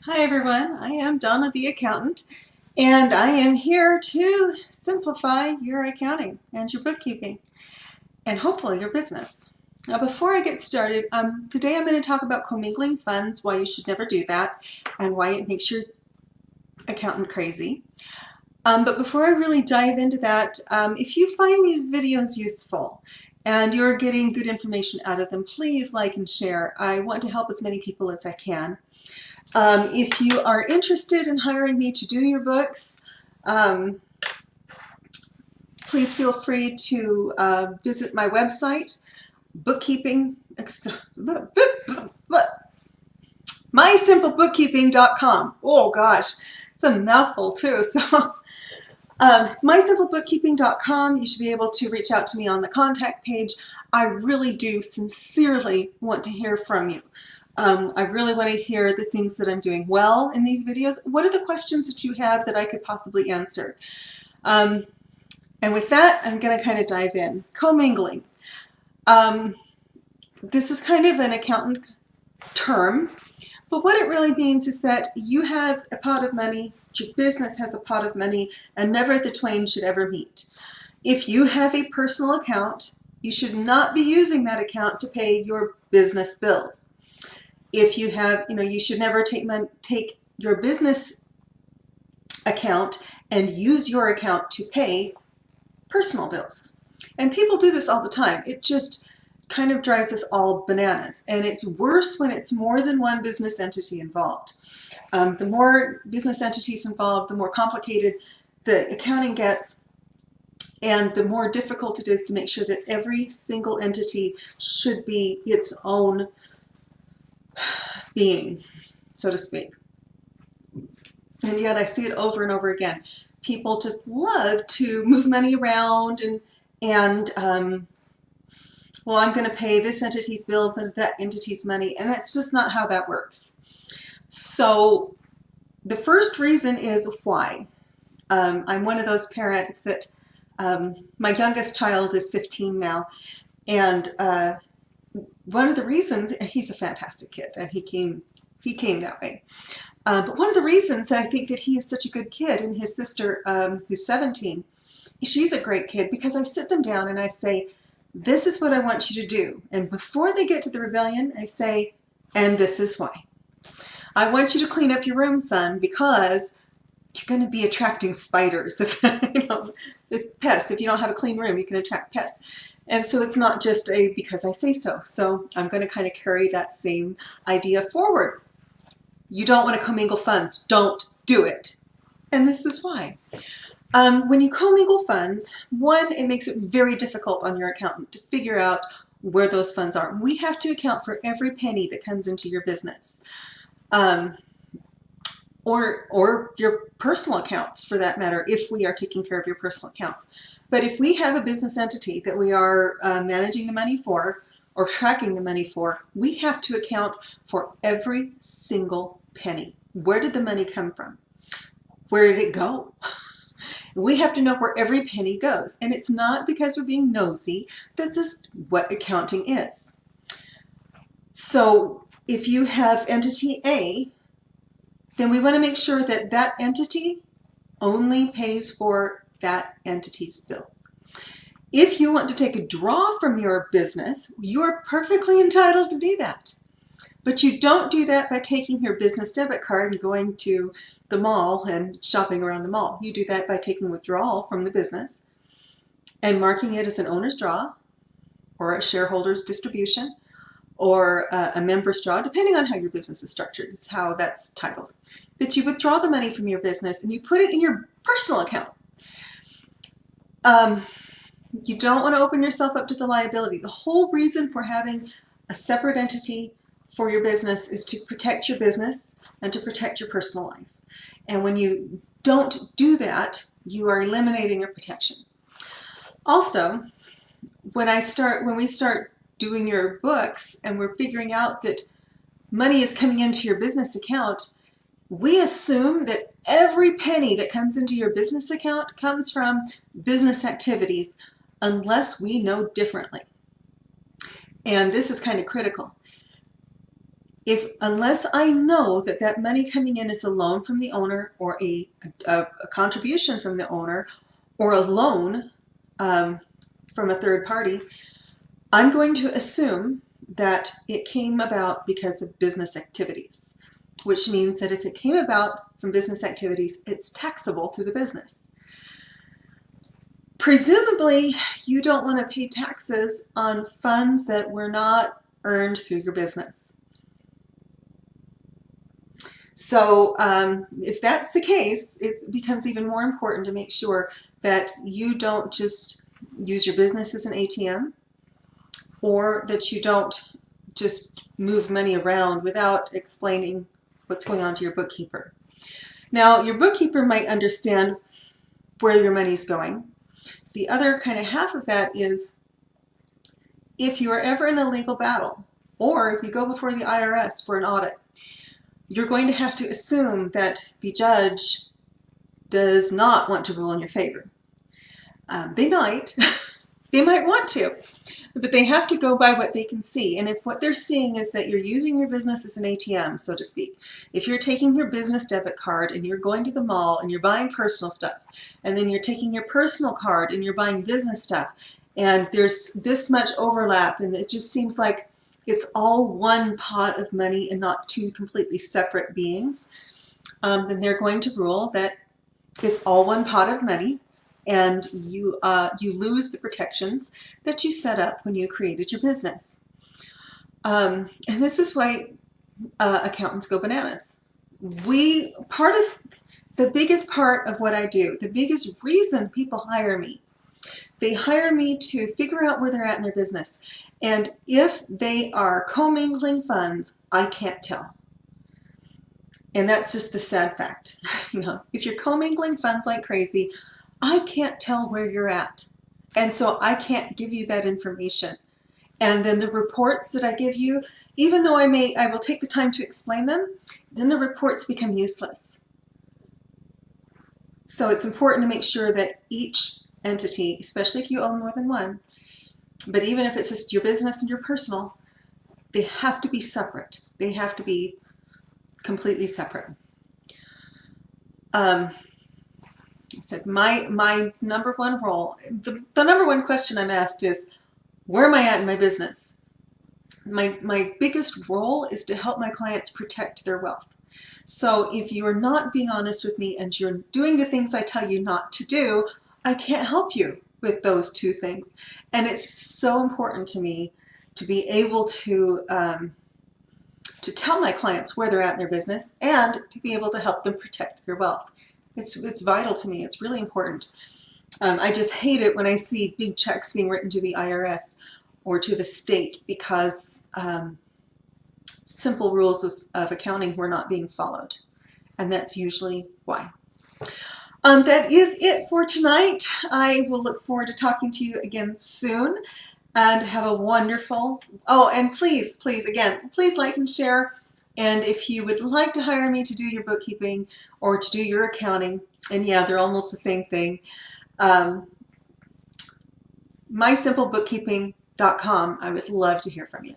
Hi everyone, I am Donna the accountant, and I am here to simplify your accounting and your bookkeeping and hopefully your business. Now before I get started, today I'm going to talk about commingling funds, why you should never do that, and why it makes your accountant crazy. But before I really dive into that, if you find these videos useful and you're getting good information out of them, please like and share. I want to help as many people as I can. If you are interested in hiring me to do your books, please feel free to visit my website, mysimplebookkeeping.com. Oh gosh, it's a mouthful too. So mysimplebookkeeping.com, you should be able to reach out to me on the contact page. I really do sincerely want to hear from you. I really want to hear the things that I'm doing well in these videos. What are the questions that you have that I could possibly answer? And with that, I'm going to kind of dive in. Commingling. This is kind of an accountant term, but what it really means is that you have a pot of money, your business has a pot of money, and never the twain should ever meet. If you have a personal account, you should not be using that account to pay your business bills. If you have, you should never take your business account and use your account to pay personal bills. And people do this all the time. It just kind of drives us all bananas. And it's worse when it's more than one business entity involved. The more business entities involved, the more complicated the accounting gets, and the more difficult it is to make sure that every single entity should be its own being, so to speak. And yet I see it over and over again. People just love to move money around and well, I'm going to pay this entity's bills and that entity's money, and that's just not how that works. So the first reason is why. I'm one of those parents that my youngest child is 15 now, and one of the reasons, he's a fantastic kid, and he came that way. But one of the reasons that I think that he is such a good kid, and his sister, who's 17, she's a great kid, because I sit them down and I say, this is what I want you to do. And before they get to the rebellion, I say, and this is why. I want you to clean up your room, son, because you're going to be attracting spiders. With pests. If you don't have a clean room, you can attract pests. And so it's not just a because I say so. So I'm going to kind of carry that same idea forward. You don't want to commingle funds. Don't do it. And this is why. When you commingle funds, one, it makes it very difficult on your accountant to figure out where those funds are. We have to account for every penny that comes into your business. Or your personal accounts, for that matter, if we are taking care of your personal accounts. But if we have a business entity that we are managing the money for or tracking the money for, we have to account for every single penny. Where did the money come from? Where did it go? We have to know where every penny goes. And it's not because we're being nosy. That's just what accounting is. So if you have entity A, then we want to make sure that that entity only pays for that entity's bills. If you want to take a draw from your business, you are perfectly entitled to do that. But you don't do that by taking your business debit card and going to the mall and shopping around the mall. You do that by taking withdrawal from the business and marking it as an owner's draw or a shareholder's distribution or a member's draw, depending on how your business is structured, is how that's titled. But you withdraw the money from your business and you put it in your personal account. You don't want to open yourself up to the liability. The whole reason for having a separate entity for your business is to protect your business and to protect your personal life. And when you don't do that, you are eliminating your protection. Also, when we start doing your books and we're figuring out that money is coming into your business account, we assume that every penny that comes into your business account comes from business activities unless we know differently. And this is kind of critical. unless I know that that money coming in is a loan from the owner, or a contribution from the owner, or a loan from a third party, I'm going to assume that it came about because of business activities, which means that if it came about from business activities, it's taxable through the business. Presumably, you don't want to pay taxes on funds that were not earned through your business. So if that's the case, it becomes even more important to make sure that you don't just use your business as an ATM, or that you don't just move money around without explaining what's going on to your bookkeeper. Now, your bookkeeper might understand where your money's going. The other kind of half of that is, if you are ever in a legal battle, or if you go before the IRS for an audit, you're going to have to assume that the judge does not want to rule in your favor. They might. They might want to, but they have to go by what they can see. And if what they're seeing is that you're using your business as an ATM, so to speak, if you're taking your business debit card and you're going to the mall and you're buying personal stuff, and then you're taking your personal card and you're buying business stuff, and there's this much overlap, and it just seems like it's all one pot of money and not two completely separate beings, then they're going to rule that it's all one pot of money, and you lose the protections that you set up when you created your business. And this is why accountants go bananas. Part of the biggest part of what I do, the biggest reason people hire me, they hire me to figure out where they're at in their business. And if they are commingling funds, I can't tell. And that's just the sad fact. You know, if you're commingling funds like crazy, I can't tell where you're at. And so I can't give you that information. And then the reports that I give you, even though I will take the time to explain them, then the reports become useless. So it's important to make sure that each entity, especially if you own more than one, but even if it's just your business and your personal, they have to be separate. They have to be completely separate. I said my number one role, the number one question I'm asked is, where am I at in my business? My biggest role is to help my clients protect their wealth. So if you are not being honest with me and you're doing the things I tell you not to do, I can't help you with those two things. And it's so important to me to be able to tell my clients where they're at in their business and to be able to help them protect their wealth. It's vital to me. It's really important. I just hate it when I see big checks being written to the IRS or to the state because simple rules of accounting were not being followed. And that's usually why. That is it for tonight. I will look forward to talking to you again soon, and have a wonderful, and please like and share. And if you would like to hire me to do your bookkeeping or to do your accounting, and yeah, they're almost the same thing, mysimplebookkeeping.com, I would love to hear from you.